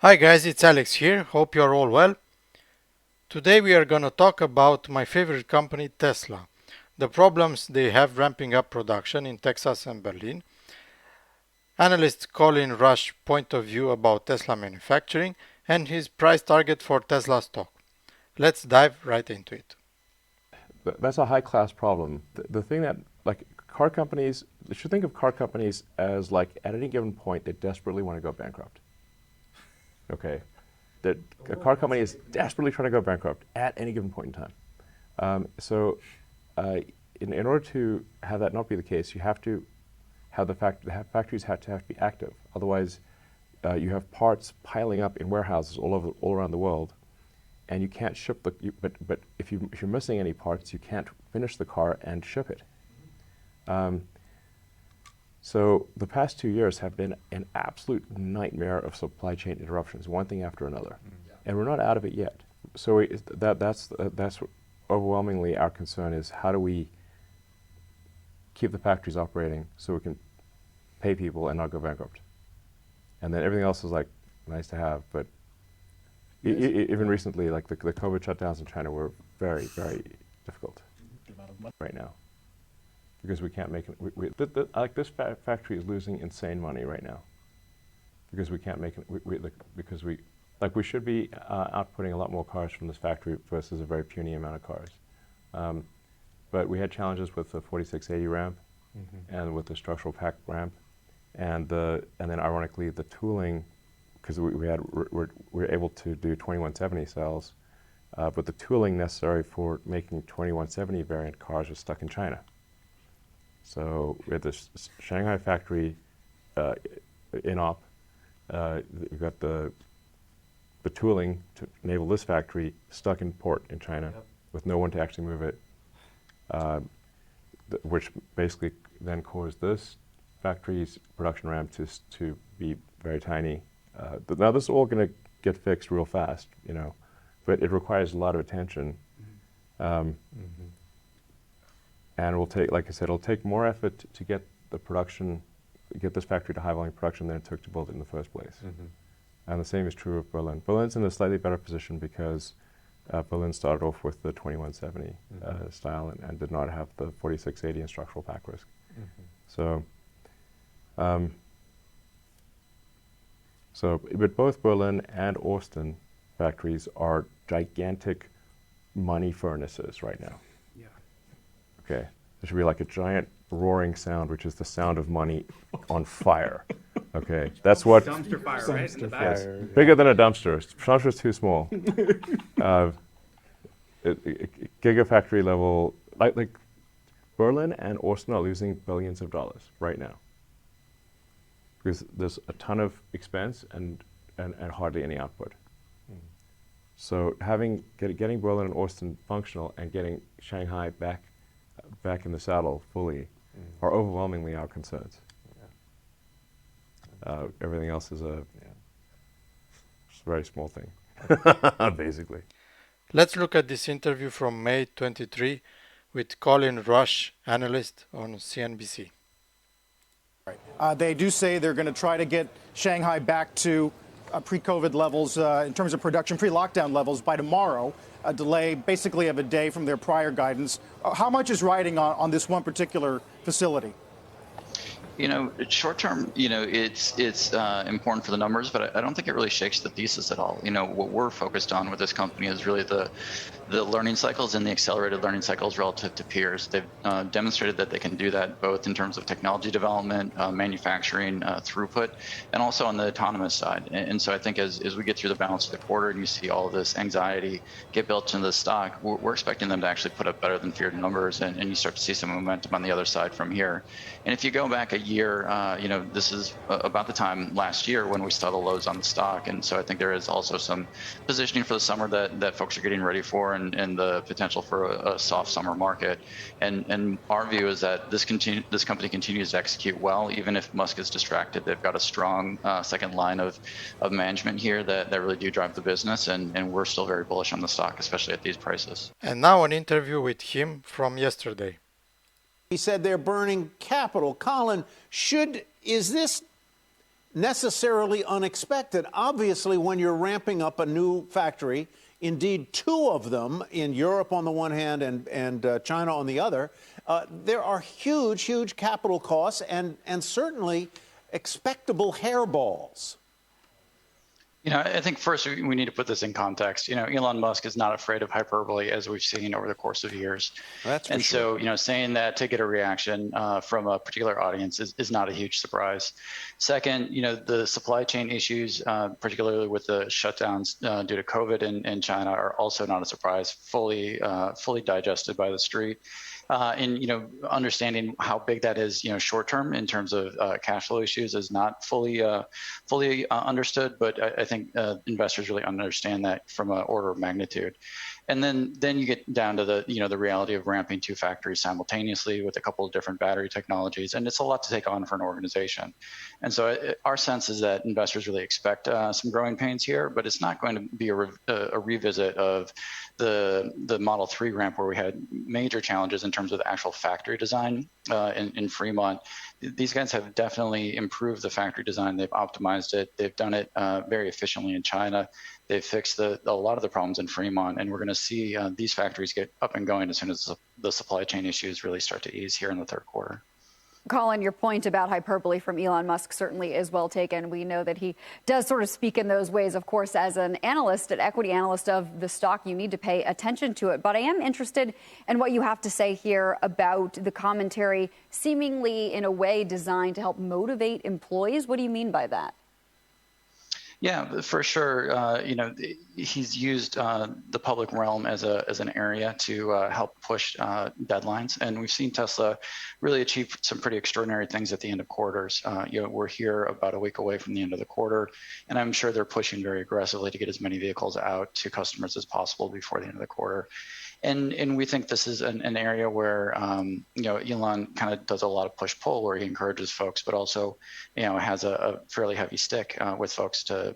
Hi guys, it's Alex here. Hope you're all well. Today we are going to talk about my favorite company, Tesla. The problems they have ramping up production in Texas and Berlin. Analyst Colin Rusch point of view about Tesla manufacturing and his price target for Tesla stock. Let's dive right into it. That's a high-class problem. The thing that, like, car companies, you should think of car companies as, like, at any given point, they desperately want to go bankrupt. Okay? That a car company is desperately trying to go bankrupt at any given point in time. So, in order to have that not be the case, you have to have factories have to be active. Otherwise, you have parts piling up in warehouses all around the world, and you can't ship but if you're missing any parts, you can't finish the car and ship it. So the past 2 years have been an absolute nightmare of supply chain interruptions, one thing after another, and we're not out of it yet. So that's overwhelmingly our concern is how do we keep the factories operating so we can pay people and not go bankrupt, and then everything else is like nice to have, but even recently, like the COVID shutdowns in China were very, very difficult right now because we can't make it. Like this factory is losing insane money right now because we can't make it. Because we should be outputting a lot more cars from this factory versus a very puny amount of cars. But we had challenges with the 4680 ramp and with the structural pack ramp, and then ironically the tooling. Because we're able to do 2170 cells, but the tooling necessary for making 2170 variant cars was stuck in China. So we had this Shanghai factory in op. We got the tooling to enable this factory stuck in port in China with no one to actually move it, which basically then caused this factory's production ramp to be very tiny. Now this is all going to get fixed real fast, but it requires a lot of attention, and it will take, like I said, it'll take more effort to get this factory to high volume production than it took to build it in the first place. And the same is true of Berlin. Berlin's in a slightly better position because Berlin started off with the 2170 style and did not have the 4680 and structural pack risk. But both Berlin and Austin factories are gigantic money furnaces right now. Yeah. Okay, there should be like a giant roaring sound, which is the sound of money on fire. Okay, that's what. Dumpster fire, right? In the back. Yes, bigger than a dumpster. Dumpster's too small. Gigafactory level, like Berlin and Austin are losing billions of dollars right now. Because there's a ton of expense and hardly any output. So getting Berlin and Austin functional and getting Shanghai back in the saddle fully are overwhelmingly our concerns. Everything else is a very small thing, basically. Let's look at this interview from May 23 with Colin Rusch, analyst on CNBC. They do say they're going to try to get Shanghai back to pre-COVID levels in terms of production, pre-lockdown levels by tomorrow, a delay basically of a day from their prior guidance. How much is riding on this one particular facility? Short term, it's important for the numbers, but I don't think it really shakes the thesis at all. What we're focused on with this company is really the learning cycles and the accelerated learning cycles relative to peers. They've demonstrated that they can do that both in terms of technology development, manufacturing, throughput, and also on the autonomous side. And so I think as we get through the balance of the quarter and you see all of this anxiety get built into the stock, we're expecting them to actually put up better than feared numbers, and you start to see some momentum on the other side from here. And if you go back a year, this is about the time last year when we saw the lows on the stock. And so I think there is also some positioning for the summer that folks are getting ready for, and the potential for a soft summer market. And our view is that this company continues to execute well, even if Musk is distracted. They've got a strong second line of management here that really do drive the business, and we're still very bullish on the stock, especially at these prices. And now an interview with him from yesterday. He said they're burning capital. Colin, is this necessarily unexpected. Obviously, when you're ramping up a new factory, indeed two of them in Europe on the one hand and China on the other, there are huge, huge capital costs and certainly expectable hairballs. I think first we need to put this in context. Elon Musk is not afraid of hyperbole, as we've seen over the course of years. That's for and sure. so, saying that to get a reaction from a particular audience is not a huge surprise. Second, the supply chain issues, particularly with the shutdowns due to COVID in China, are also not a surprise. Fully digested by the street. And understanding how big that is, short term in terms of cash flow issues is not fully understood. But I think investors really understand that from an order of magnitude. And then you get down to the reality of ramping two factories simultaneously with a couple of different battery technologies, and it's a lot to take on for an organization. And so our sense is that investors really expect some growing pains here, but it's not going to be a revisit of the Model 3 ramp where we had major challenges in terms of the actual factory design in Fremont. These guys have definitely improved the factory design. They've optimized it. They've done it very efficiently in China. They've fixed a lot of the problems in Fremont, and we're going to see these factories get up and going as soon as the supply chain issues really start to ease here in the third quarter. Colin, your point about hyperbole from Elon Musk certainly is well taken. We know that he does sort of speak in those ways. Of course, as an analyst, an equity analyst of the stock, you need to pay attention to it. But I am interested in what you have to say here about the commentary seemingly in a way designed to help motivate employees. What do you mean by that? Yeah, for sure. He's used the public realm as an area to help push deadlines, and we've seen Tesla really achieve some pretty extraordinary things at the end of quarters. We're here about a week away from the end of the quarter, and I'm sure they're pushing very aggressively to get as many vehicles out to customers as possible before the end of the quarter. And we think this is an area where Elon kind of does a lot of push-pull, where he encourages folks, but also has a fairly heavy stick with folks to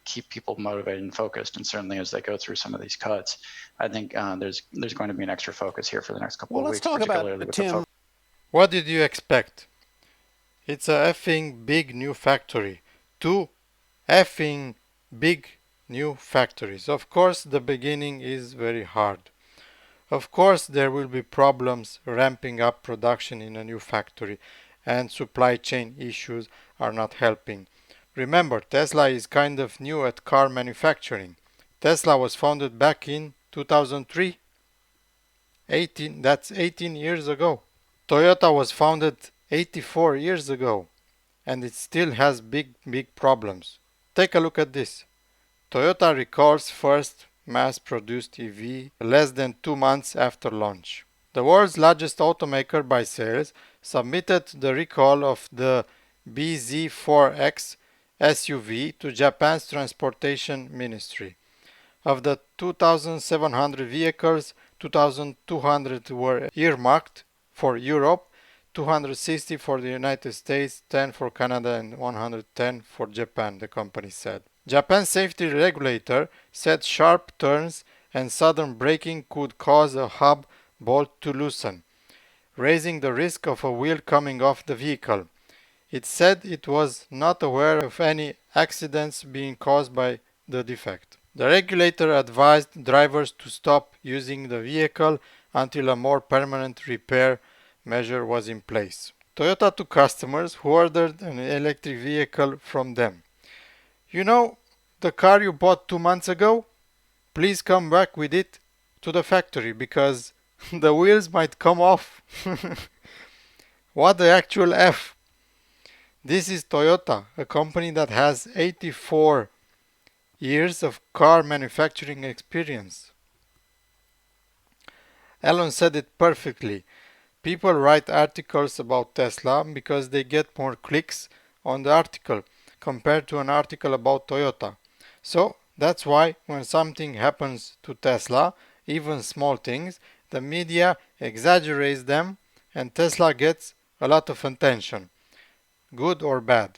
keep people motivated and focused. And certainly as they go through some of these cuts, I think there's going to be an extra focus here for the next couple of weeks. Let's talk about, Tim. What did you expect? It's a effing big new factory. Two effing big new factories. Of course, the beginning is very hard. Of course, there will be problems ramping up production in a new factory, and supply chain issues are not helping. Remember, Tesla is kind of new at car manufacturing. Tesla was founded back in 2003. That's 18 years ago. Toyota was founded 84 years ago, and it still has big problems. Take a look at this. Toyota recalls first mass-produced EV less than 2 months after launch. The world's largest automaker by sales submitted the recall of the BZ4X SUV to Japan's Transportation Ministry. Of the 2,700 vehicles, 2,200 were earmarked for Europe, 260 for the United States, 10 for Canada, and 110 for Japan, the company said. Japan's safety regulator said sharp turns and sudden braking could cause a hub bolt to loosen, raising the risk of a wheel coming off the vehicle. It said it was not aware of any accidents being caused by the defect. The regulator advised drivers to stop using the vehicle until a more permanent repair measure was in place. Toyota to customers who ordered an electric vehicle from them. You know, the car you bought 2 months ago? Please come back with it to the factory because the wheels might come off. What the actual F? This is Toyota, a company that has 84 years of car manufacturing experience. Elon said it perfectly. People write articles about Tesla because they get more clicks on the article compared to an article about Toyota. So that's why when something happens to Tesla, even small things, the media exaggerates them and Tesla gets a lot of attention, good or bad.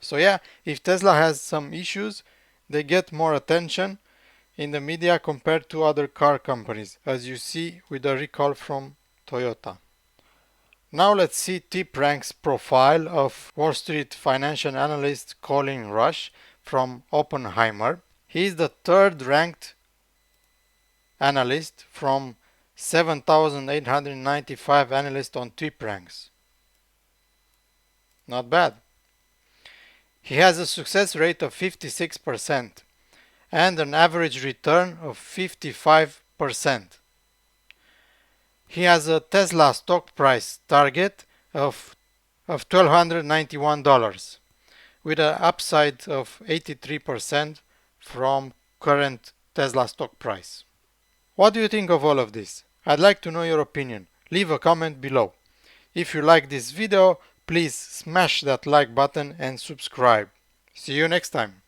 So yeah, if Tesla has some issues, they get more attention in the media compared to other car companies, as you see with the recall from Toyota. Now let's see TPrank's profile of Wall Street financial analyst Colin Rusch from Oppenheimer. He is the third ranked analyst from 7,895 analysts on TPranks. Not bad. He has a success rate of 56% and an average return of 55%. He has a Tesla stock price target of $1,291 with an upside of 83% from current Tesla stock price. What do you think of all of this? I'd like to know your opinion. Leave a comment below. If you like this video, please smash that like button and subscribe. See you next time.